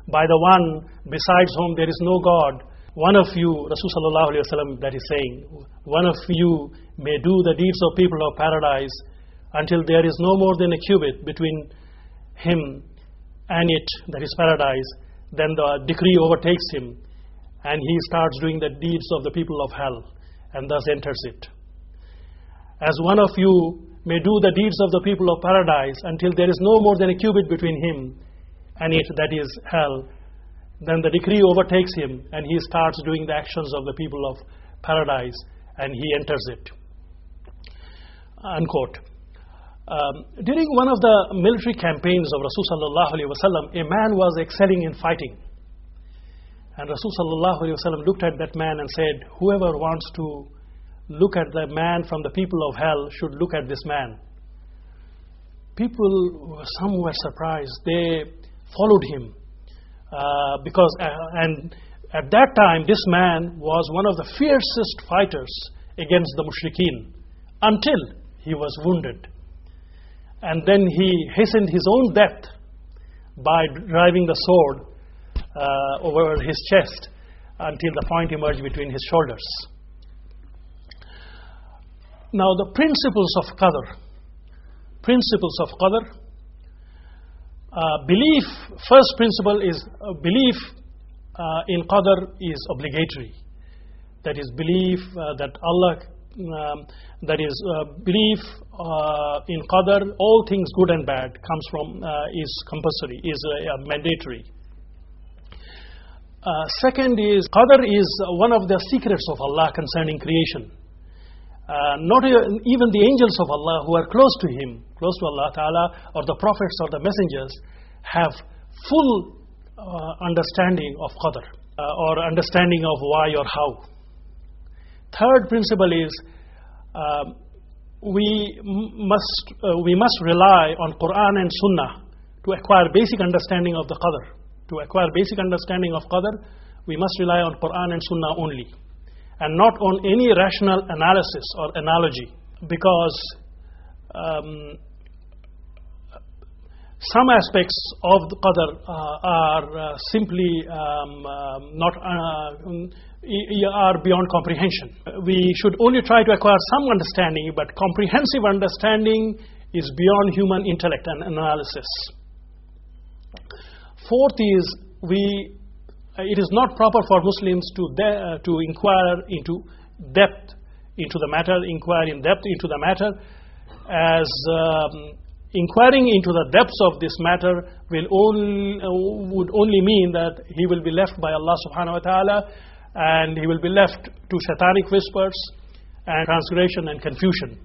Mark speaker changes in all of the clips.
Speaker 1: by the one besides whom there is no God. One of you, Rasulullah sallallahu alaihi wasallam, that is saying, one of you may do the deeds of people of paradise until there is no more than a cubit between him and it, that is paradise. Then the decree overtakes him, and he starts doing the deeds of the people of hell, and thus enters it. As one of you may do the deeds of the people of paradise until there is no more than a cubit between him and it, that is hell, then the decree overtakes him, and he starts doing the actions of the people of paradise, and he enters it. Unquote. During one of the military campaigns of Rasul sallallahu alaihi wasallam, a man was excelling in fighting. And Rasul sallallahu alaihi wasallam looked at that man and said, whoever wants to look at the man from the people of hell should look at this man. People, some were surprised. They followed him. And at that time, this man was one of the fiercest fighters against the mushrikeen, until he was wounded. And then he hastened his own death by driving the sword over his chest until the point emerged between his shoulders. Now the principles of Qadar. Principles of Qadar. Belief, first principle is belief in Qadar is obligatory. That is belief that Allah, that is belief in Qadar, all things good and bad comes from, is compulsory, is mandatory. Second is, Qadar is one of the secrets of Allah concerning creation. Not even the angels of Allah who are close to Him, close to Allah Ta'ala, or the prophets or the messengers, have full understanding of Qadar, or understanding of why or how. Third principle is, we must rely on Quran and Sunnah to acquire basic understanding of the Qadar. To acquire basic understanding of Qadar, we must rely on Quran and Sunnah only, and not on any rational analysis or analogy, because some aspects of the Qadar are simply are beyond comprehension. We should only try to acquire some understanding, but comprehensive understanding is beyond human intellect and analysis. Fourth is, it is not proper for Muslims to inquire into depth into the matter, inquire in depth into the matter, as inquiring into the depths of this matter would only mean that he will be left by Allah subhanahu wa ta'ala, and he will be left to satanic whispers and transgression and confusion.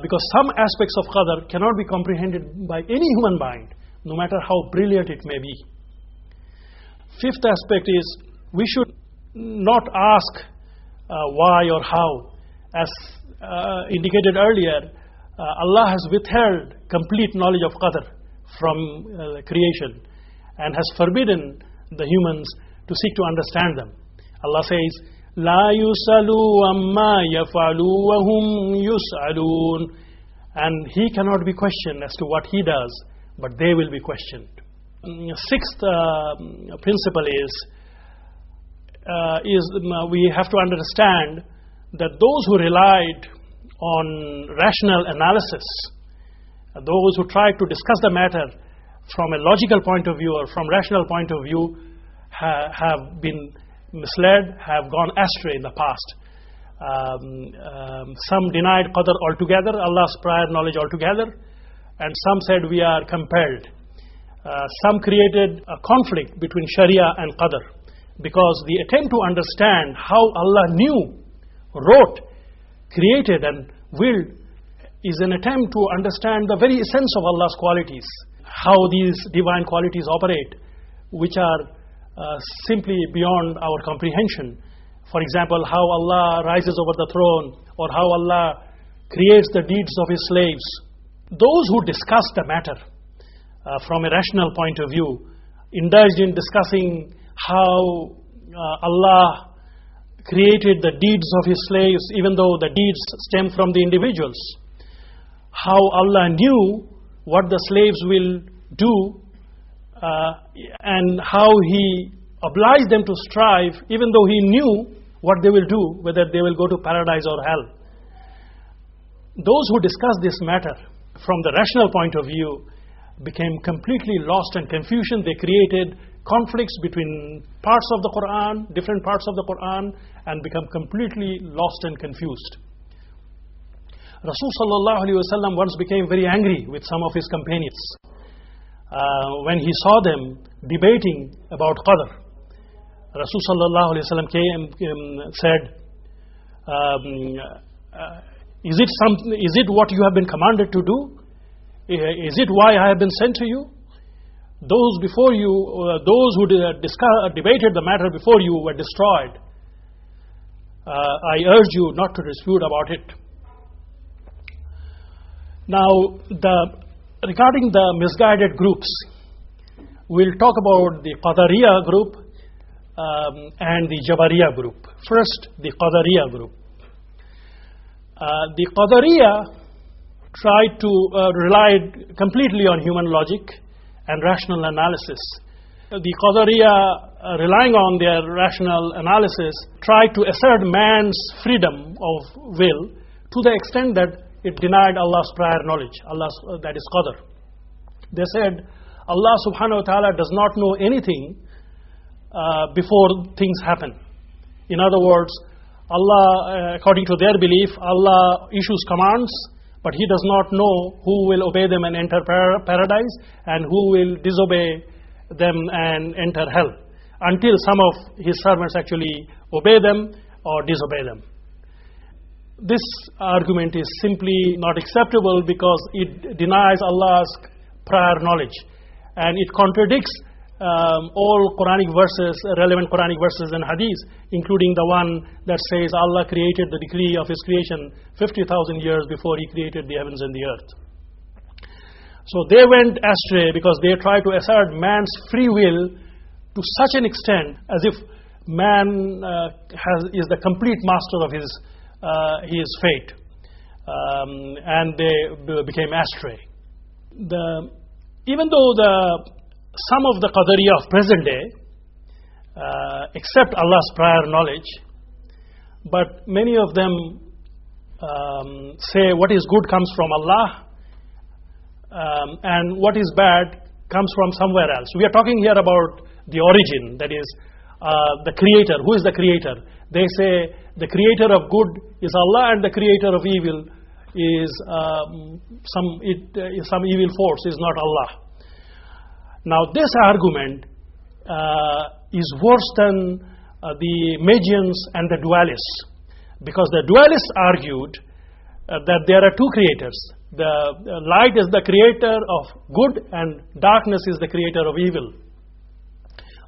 Speaker 1: Because some aspects of Qadar cannot be comprehended by any human mind, no matter how brilliant it may be. Fifth aspect is, we should not ask why or how. As indicated earlier, Allah has withheld complete knowledge of Qadar from creation, and has forbidden the humans to seek to understand them. Allah says, "La yusalu amma yafalu wa hum yusalun," and He cannot be questioned as to what He does, but they will be questioned. Sixth principle is we have to understand that those who relied on rational analysis, those who tried to discuss the matter from a logical point of view or from rational point of view, have been misled, have gone astray in the past. Some denied Qadar altogether, Allah's prior knowledge altogether, and some said we are compelled. Some created a conflict between Sharia and Qadar, because the attempt to understand how Allah knew, wrote, created and willed is an attempt to understand the very essence of Allah's qualities, how these divine qualities operate, which are simply beyond our comprehension. For example, how Allah rises over the throne, or how Allah creates the deeds of His slaves. Those who discuss the matter from a rational point of view, indulged in discussing how Allah created the deeds of His slaves, even though the deeds stem from the individuals. How Allah knew what the slaves will do and how he obliged them to strive even though he knew what they will do, whether they will go to paradise or hell. Those who discuss this matter from the rational point of view became completely lost and confusion. They created conflicts between parts of the Quran, different parts of the Quran, and become completely lost and confused. Rasul sallallahu alaihi wasallam once became very angry with some of his companions when he saw them debating about Qadr. Rasul sallallahu alaihi wasallam said, is it what you have been commanded to do? Is it why I have been sent to you? Those before you, those who debated the matter before you were destroyed. I urge you not to dispute about it. Now, regarding the misguided groups, we'll talk about the Qadariya group and the Jabariya group. First, the Qadariya group. The Qadariya tried to relied completely on human logic and rational analysis. The Qadariya, relying on their rational analysis, tried to assert man's freedom of will to the extent that it denied Allah's prior knowledge, that is Qadr. They said Allah subhanahu wa ta'ala does not know anything before things happen. In other words, Allah, according to their belief, Allah issues commands, but He does not know who will obey them and enter paradise and who will disobey them and enter hell, until some of His servants actually obey them or disobey them. This argument is simply not acceptable because it denies Allah's prior knowledge, and it contradicts all Quranic verses, relevant Quranic verses and hadiths, including the one that says Allah created the decree of His creation 50,000 years before He created the heavens and the earth. So they went astray because they tried to assert man's free will to such an extent as if man is the complete master of his fate, and they became astray. Even though some of the Qadariya of present day accept Allah's prior knowledge, but many of them say what is good comes from Allah and what is bad comes from somewhere else. We are talking here about the origin, that is the creator. Who is the creator? They say the creator of good is Allah and the creator of evil is some evil force, is not Allah. Now this argument is worse than the Magians and the dualists, because the dualists argued that there are two creators. The light is the creator of good and darkness is the creator of evil.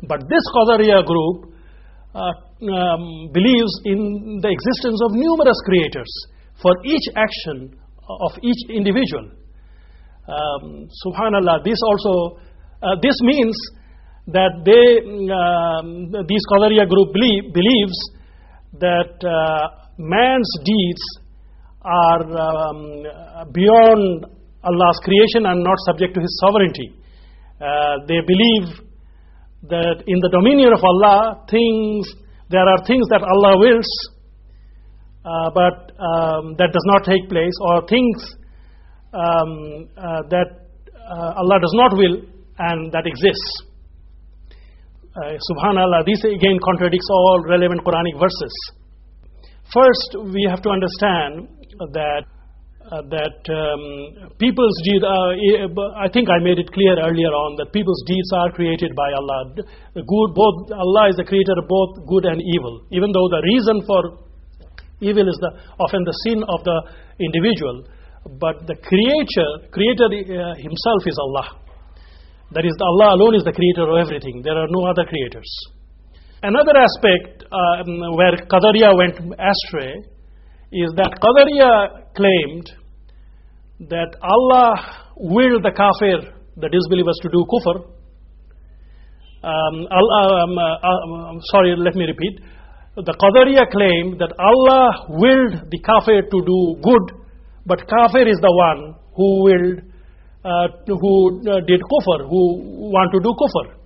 Speaker 1: But this Qadariya group believes in the existence of numerous creators for each action of each individual. Subhanallah, this means that these Qadariya group believes that man's deeds are beyond Allah's creation and not subject to His sovereignty. They believe that in the dominion of Allah, there are things that Allah wills, but that does not take place, or things that Allah does not will and that exists. Subhanallah, this again contradicts all relevant Quranic verses. First, we have to understand that people's deeds, I think I made it clear earlier on that people's deeds are created by Allah. Allah is the creator of both good and evil, even though the reason for evil is often the sin of the individual, but the creator himself is Allah. That is, Allah alone is the creator of everything. There are no other creators. Another aspect where Qadariya went astray is that Qadariya claimed that Allah willed the kafir, the disbelievers, to do kufr. Sorry, let me repeat. The Qadariya claimed that Allah willed the kafir to do good, but kafir is the one who willed who did kufr, who want to do kufr.